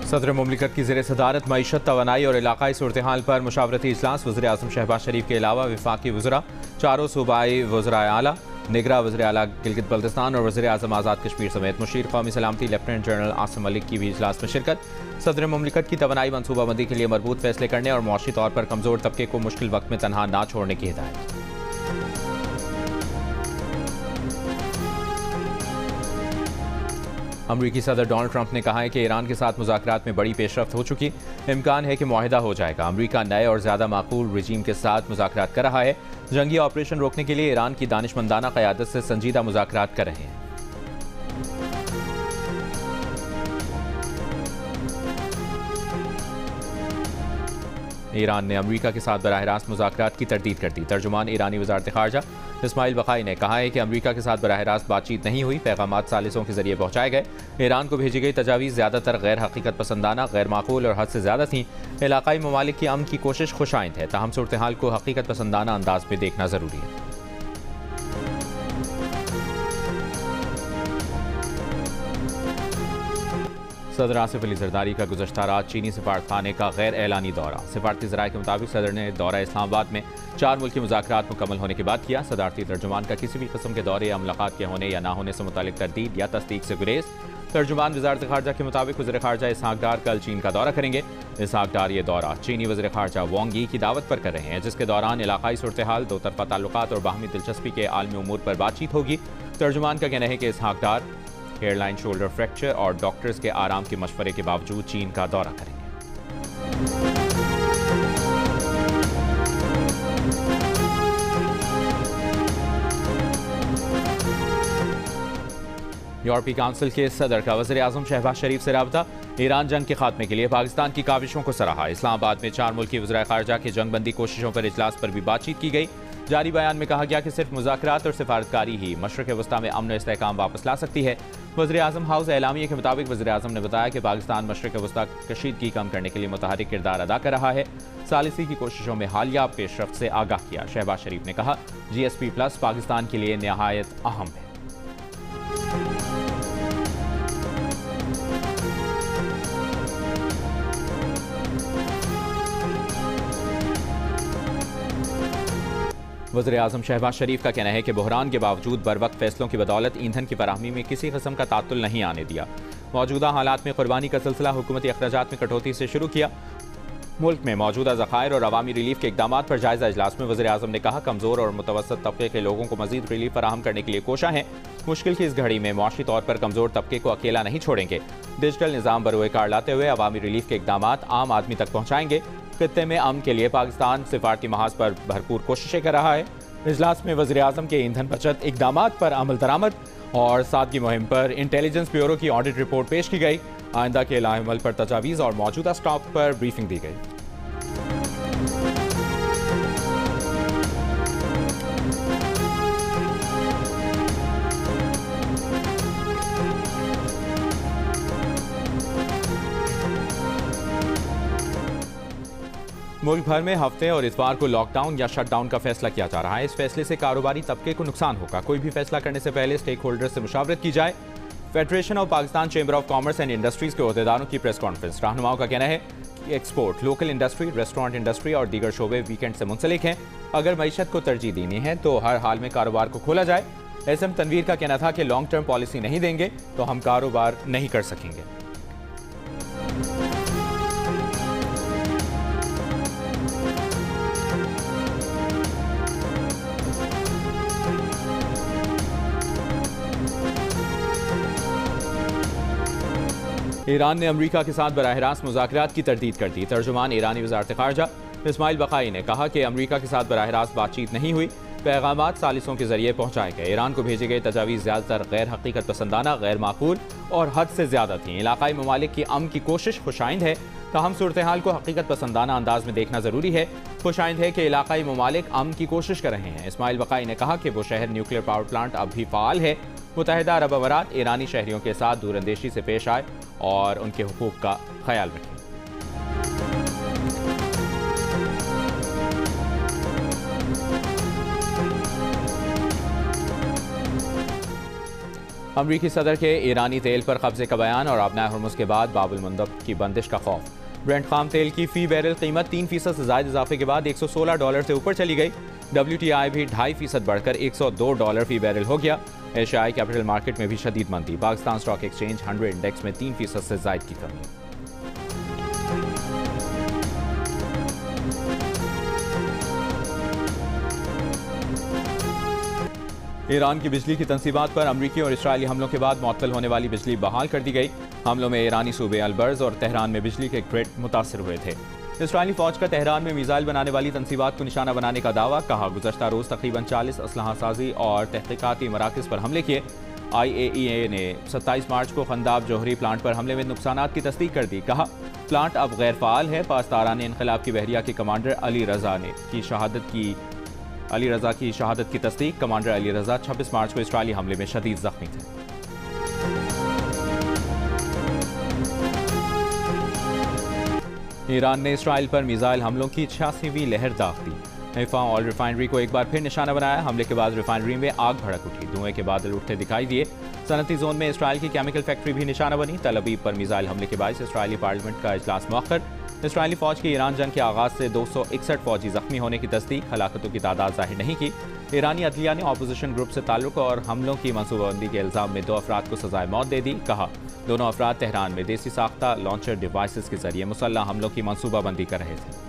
सदर मुमलिकत की ज़ेर सदारत मईशत, तवानाई और इलाकाई सूरत हाल पर मुशावरती इजलास। वज़ीर आज़म शहबाज शरीफ के अलावा वफाकी वज़रा, चारों सूबाई वज़राए आला, निगरान वज़ीर आला गिलगित बल्तिस्तान और वज़ीर आज़म आज़ाद कश्मीर समेत मुशीर कौमी सलामती लेफ्टिनेंट जनरल आसिम मलिक की भी इजलास में शिरकत। सदर मुमलिकत की तवानाई मनसूबाबंदी के लिए मरबूत फैसले करने और मुआशी तौर पर कमज़ोर तबके को मुश्किल वक्त में तनहा ना छोड़ने की हिदायत। अमरीकी सदर डोनाल्ड ट्रंप ने कहा है कि ईरान के साथ मुज़ाकरात में बड़ी पेशरफ्त हो चुकी, इम्कान है कि मुआहिदा हो जाएगा। अमरीका नए और ज़्यादा माकूल रजीम के साथ मुज़ाकरात कर रहा है। जंगी ऑपरेशन रोकने के लिए ईरान की दानिशमंदाना क़यादत से संजीदा मुज़ाकरात कर रहे हैं। ईरान ने अमरीका के साथ बराह रास्त मुज़ाकरात की तरदीद कर दी। तर्जुमान ईरानी वज़ारत ख़ारजा इस्माइल बक़ाई ने कहा है कि अमरीका के साथ बराह रास्त बातचीत नहीं हुई, पैगामात सालिसों के जरिए पहुँचाए गए। ईरान को भेजी गई तजावीज़ ज़्यादातर गैर हकीकत पसंदाना, गैर माकूल और हद से ज़्यादा थीं। इलाकाई ममालिक की अमन की कोशिश खुशाइंद है, ताहम सूरत हाल को हकीकत पसंदाना अंदाज में देखना ज़रूरी है। सदर आसिफ अली जरदारी का गुज़श्ता रात चीनी सफारतखाने का गैर एलानी दौरा। सफारती ज़राए के मुताबिक सदर ने दौरा इस्लामाबाद में 4 मुल्की मुज़ाकरात मुकम्मल होने के बाद किया। सदारती तर्जुमान का किसी भी किस्म के दौरे या मुलाकात के होने या ना होने से मुतालिक तरदीद या तस्दीक से गुरेज। तर्जुमान वज़ारत ख़ारजा के मुताबिक वज़ीर ख़ारजा इसहाक डार कल चीन का दौरा करेंगे। इसहाक डार ये दौरा चीनी वज़ीर ख़ारजा वांग यी की दावत पर कर रहे हैं, जिसके दौरान इलाकाई सूरत हाल, दो तरफ़ा ताल्लुकात और बाहमी दिलचस्पी के आलमी उमूर पर बातचीत होगी। तर्जुमान का कहना है कि इसहाक डार एयरलाइन शोल्डर फ्रैक्चर और डॉक्टर्स के आराम के मशवरे के बावजूद चीन का दौरा करेंगे। यूरोपीय काउंसिल के सदर का वज़ीर आज़म शहबाज शरीफ से राबता। ईरान जंग के खात्मे के लिए पाकिस्तान की काविशों को सराहा। इस्लामाबाद में 4 मुल्की वज़राए ख़ारजा के जंगबंदी कोशिशों पर इजलास पर भी बातचीत की गई। जारी बयान में कहा गया कि सिर्फ मुज़ाकरात और सिफारतकारी ही मशरक़ वस्ता में अमन और इस्तेहकाम वापस ला सकती है। वज़ीर आज़म हाउस एलामिया के मुताबिक वज़ीर आज़म ने बताया कि पाकिस्तान मशरक़ वस्ता कशीदगी कम करने के लिए मुतहरिक किरदार अदा कर रहा है। सालिसी की कोशिशों में हालिया पेशरफ्त से आगाह किया। शहबाज शरीफ ने कहा, GSP+ पाकिस्तान के लिए नहायत अहम है। वज़ीर आज़म शहबाज शरीफ का कहना है कि बहरान के बावजूद बरवक्त फैसलों की बदौलत ईंधन की फराहमी में किसी किस्म का तातुल नहीं आने दिया। मौजूदा हालात में कुर्बानी का सिलसिला हुकूमती अखराजात में कटौती से शुरू किया। मुल्क में मौजूदा ज़खायर और अवामी रिलीफ के इक़दाम पर जायज़ा इजलास में वज़ीर आज़म ने कहा, कमज़ोर और मुतवस्सित तबके के लोगों को मज़ीद रिलीफ फराहम करने के लिए कोशा है। मुश्किल की इस घड़ी में मुआशी तौर पर कमज़ोर तबके को अकेला नहीं छोड़ेंगे। डिजिटल निज़ाम बरोए कार लाते हुए अवामी रिलीफ के इक़दाम आम आदमी तक पहुँचाएंगे। खित्ते में अमन के लिए पाकिस्तान सिफारती महाज पर भरपूर कोशिशें कर रहा है। इजलास में वज़ीर आज़म के ईंधन बचत इक़दाम पर अमल दरामद और सादगी मुहिम पर इंटेलिजेंस ब्यूरो की ऑडिट रिपोर्ट पेश की गई। आइंदा के लाएअमल पर तजावीज़ और मौजूदा स्टॉक पर ब्रीफिंग दी गई। मुल्क भर में हफ्ते और इतवार को लॉकडाउन या शटडाउन का फैसला किया जा रहा है। इस फैसले से कारोबारी तबके को नुकसान होगा। कोई भी फैसला करने से पहले स्टेक होल्डर से मुशावरत की जाए। Federation of Pakistan chamber of commerce and industries के अहदेदारों की प्रेस कॉन्फ्रेंस। रहनुमाओं का कहना है कि export, local industry, restaurant industry और दीगर शोबे वीकेंड से मुंसलिक हैं। अगर मईशत को तरजीह देनी है तो हर हाल में कारोबार को खोला जाए। SM तनवीर का कहना था कि लॉन्ग टर्म पॉलिसी नहीं देंगे तो हम कारोबार नहीं कर सकेंगे। ईरान ने अमरीका के साथ बराह रास्त मुज़ाकरात की तरदीद कर दी। तर्जुमान ईरानी वज़ारत ख़ारजा इस्माइल बक़ाई ने कहा कि अमरीका के साथ बराह रास्त बातचीत नहीं हुई, पैगामात सालिसों के जरिए पहुँचाए गए। ईरान को भेजे गए तजावीज़ ज़्यादातर गैर हकीकत पसंदाना, गैर माकूल और हद से ज़्यादा थीं। इलाकाई ममालिक की अमन की कोशिश खुशाइंद है, ताहम सूरत हाल को हकीकत पसंदाना अंदाज में देखना ज़रूरी है। खुशाइंद है कि इलाकाई ममालिक अमन की कोशिश कर रहे हैं। इस्माइल बक़ाई ने कहा कि वो शहर न्यूक्लियर पावर प्लांट अब भी फ़ाल है। मुत्तहिदा अरब अमारात ईरानी शहरियों के साथ दूरअंदेशी से पेश आए और उनके हुकूक का ख्याल रखें। अमरीकी सदर के ईरानी तेल पर कब्जे का बयान और अपना हुर्मुज़ के बाद बाबुल मंदब की बंदिश का खौफ। ब्रेंट खाम तेल की फी बैरल कीमत 3% से ज़ायद इजाफे के बाद $116 से ऊपर चली गई। WTI भी 2.5% बढ़कर $102 फी बैरल हो गया। एशियाई कैपिटल मार्केट में भी शदीद मंदी। पाकिस्तान स्टॉक एक्सचेंज 100 इंडेक्स में 3% से ज़ायद की कमी। ईरान की बिजली की तंसीबात पर अमरीकी और इसराइली हमलों के बाद मुअत्तल होने वाली बिजली बहाल कर दी गई। हमलों में ईरानी सूबे अलबर्ज और तेहरान में बिजली के ग्रिड मुतासर हुए थे। इसराइली फौज का तेहरान में मिसाइल बनाने वाली तंसीबात को निशाना बनाने का दावा। कहा, गुज़श्ता रोज़ तकरीबन 40 असलहा साजी और तहकीकाती मराकज़ पर हमले किए। IAEA ने 27 मार्च को खंदाब जौहरी प्लांट पर हमले में नुकसानात की तस्दीक कर दी। कहा, प्लांट अब गैर फाल है। पासदारान इनकलाब की बहरिया के कमांडर अली रजा की शहादत की तस्दीक। कमांडर अली रजा 26 मार्च को इसराइली हमले में शदीद जख्मी थे। ईरान ने इसराइल पर मिसाइल हमलों की 86वीं लहर दाग दी। हैफा ऑयल रिफाइनरी को एक बार फिर निशाना बनाया। हमले के बाद रिफाइनरी में आग भड़क उठी। धुएं के बादल उठते दिखाई दिए। सनती जोन में इसराइल की केमिकल फैक्ट्री भी निशाना बनी। तल अवीव पर मिसाइल हमले के बाद इसराइली पार्लियामेंट का इजलास मौखर। इसराइली फौज की ईरान जंग के आगाज से 261 फौजी जख्मी होने की तस्दीक। हलाकतों की तादाद जाहिर नहीं की। ईरानी अदलिया ने अपोजिशन ग्रुप से ताल्लुक और हमलों की मनसूबाबंदी के इल्जाम में 2 अफराद को सजाए मौत दे दी। कहा, दोनों अफराद तेहरान में देसी साख्ता लॉन्चर डिवाइसेस के जरिए मुसल्लह हमलों की मनसूबाबंदी कर रहे थे।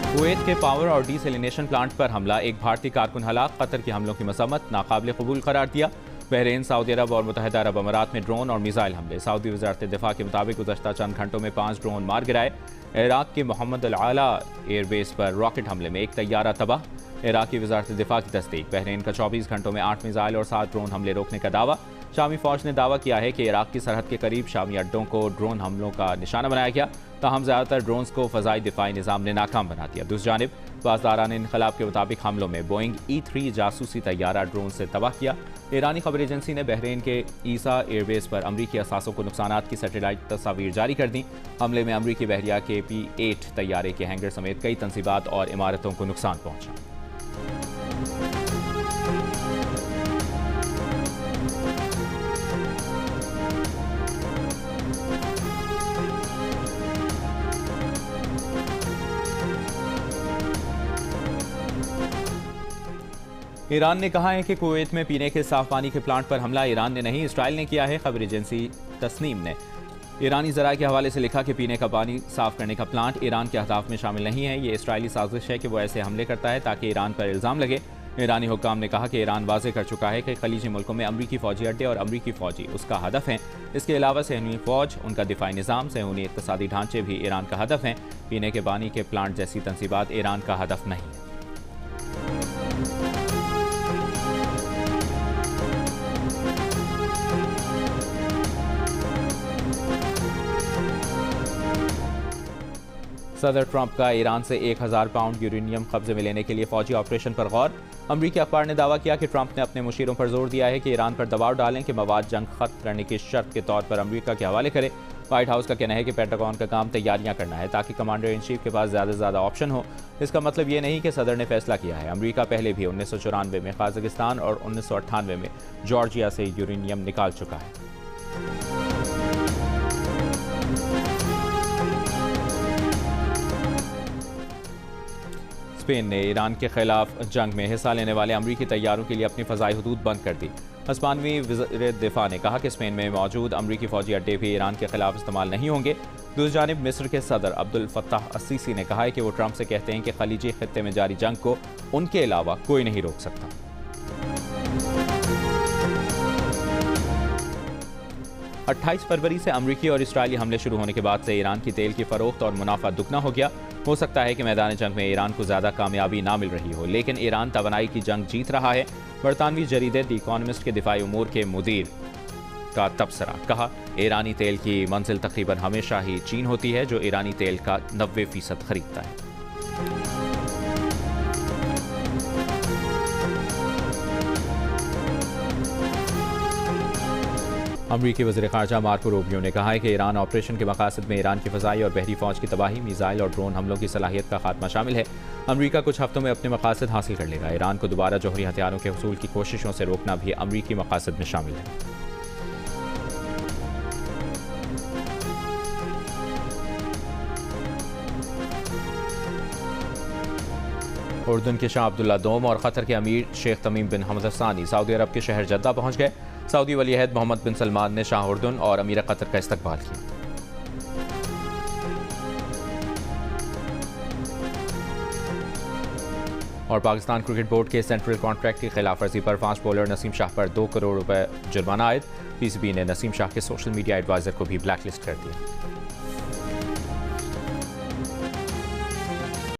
कुवैत के पावर और डीसेलिनेशन प्लांट पर हमला। एक भारतीय कारकुन हलाक। कतर के हमलों की मसम्मत नाकाबिल कबूल करार दिया। बहरीन, सऊदी अरब और मुत्तहिदा अरब अमारात में ड्रोन और मिसाइल हमले। सऊदी वज़ारत दिफा के मुताबिक गुज़श्ता चंद घंटों में 5 ड्रोन मार गिराए। इराक के मोहम्मद अल आला एयरबेस पर रॉकेट हमले में एक तैयारा तबाह। इराकी वज़ारत दिफा की तस्दीक। बहरीन का 24 घंटों में 8 मिसाइल और 7 ड्रोन हमले रोकने का दावा। शामी फौज ने दावा किया है कि इराक की सरहद के करीब शामी अड्डों को ड्रोन हमलों का निशाना बनाया गया। ताहम ज़्यादातर ड्रोन्स को फ़ज़ाई दिफाई निज़ाम ने नाकाम बना दिया। दूसरी जानिब पासदारान इनकलाब के मुताबिक हमलों में बोइंग E-3 जासूसी तैयारा ड्रोन से तबाह किया। ईरानी खबर एजेंसी ने बहरीन के ईसा एयरबेस पर अमरीकी असासों को नुकसानात की सैटेलाइट तस्वीर जारी कर दी। हमले में अमरीकी बहरिया के P-8 तैयारे के हैंगर समेत कई तंसीबात और इमारतों को नुकसान पहुंचा। ईरान ने कहा है कि कुवैत में पीने के साफ पानी के प्लांट पर हमला ईरान ने नहीं, इसराइल ने किया है। खबर एजेंसी तस्नीम ने ईरानी ज़राए के हवाले से लिखा कि पीने का पानी साफ करने का प्लांट ईरान के अहदाफ में शामिल नहीं है। ये इसराइली साजिश है कि वो ऐसे हमले करता है ताकि ईरान पर इल्ज़ाम लगे। ईरानी हुक्काम ने कहा कि ईरान वाज़ेह कर चुका है कि खलीजी मुल्कों में अमरीकी फ़ौजी अड्डे और अमरीकी फ़ौजी उसका हदफ हैं। इसके अलावा सहूनी फ़ौज, उनका दिफाई निज़ाम, सहूनी इक़्तिसादी ढांचे भी ईरान का हदफ हैं। पीने के पानी के प्लांट जैसी तंसीबात ईरान का हदफ नहीं है। सदर ट्रंप का ईरान से 1000 पाउंड यूरेनियम कब्जे में लेने के लिए फौजी ऑपरेशन पर गौर। अमरीकी अखबार ने दावा किया कि ट्रंप ने अपने मुशीरों पर जोर दिया है कि ईरान पर दबाव डालें कि मवाद जंग खत्म करने की शर्त के तौर पर अमरीका के हवाले करे। व्हाइट हाउस का कहना है कि पेंटागन का काम तैयारियां करना है ताकि कमांडर इन चीफ के पास ज़्यादा से ज़्यादा ऑप्शन हो। इसका मतलब ये नहीं कि सदर ने फैसला किया है। अमरीका पहले भी 1994 में कजाकिस्तान और 1998 में जॉर्जिया से यूरेनियम निकाल चुका है। स्पेन ने ईरान के खिलाफ जंग में हिस्सा लेने वाले अमरीकी तैयारों के लिए अपनी फ़ज़ाई हदूद बंद कर दी। स्पेनी वज़ीर दिफा ने कहा कि स्पेन में मौजूद अमरीकी फ़ौजी अड्डे भी ईरान के खिलाफ इस्तेमाल नहीं होंगे। दूसरी जानिब मिस्र के सदर अब्दुल फत्ताह अस्सीसी ने कहा है कि वो ट्रंप से कहते हैं कि खलीजी खित्ते में जारी जंग को उनके अलावा कोई नहीं रोक सकता। 28 फरवरी से अमरीकी और इसराइली हमले शुरू होने के बाद से ईरान की तेल की फरोख्त और मुनाफा दुगना हो गया। हो सकता है कि मैदान जंग में ईरान को ज़्यादा कामयाबी ना मिल रही हो, लेकिन ईरान तवानाई की जंग जीत रहा है। बरतानवी जरीदे द इकोनॉमिस्ट के दिफाई उमूर के मुदीर का तबसरा। कहा, ईरानी तेल की मंजिल तकरीबन हमेशा ही चीन होती है, जो ईरानी तेल का 90% खरीदता है। अमरीकी वज़ीर ख़ारजा मार्को रूबियो ने कहा है कि ईरान ऑपरेशन के मकासद में ईरान की फ़ज़ाई और बहरी फ़ौज की तबाही, मिसाइल और ड्रोन हमलों की सलाहियत का खात्मा शामिल है। अमरीका कुछ हफ्तों में अपने मकासद हासिल कर लेगा। ईरान को दोबारा जौहरी हथियारों के हुसूल की कोशिशों से रोकना भी अमरीकी मकासद में शामिल है। उर्दन के शाह अब्दुल्ला दोम और क़तर के अमीर शेख तमीम बिन हमद सानी सऊदी अरब के शहर जद्दा पहुँच गए। सऊदी वली अहद मोहम्मद बिन सलमान ने शाह उर्दन और अमीर क़तर का इस्तकबाल किया। और पाकिस्तान क्रिकेट बोर्ड के सेंट्रल कॉन्ट्रैक्ट की खिलाफवर्जी पर फास्ट बॉलर नसीम शाह पर 2 करोड़ रुपए जुर्माना आयद। पीसीबी ने नसीम शाह के सोशल मीडिया एडवाइजर को भी ब्लैकलिस्ट कर दिया।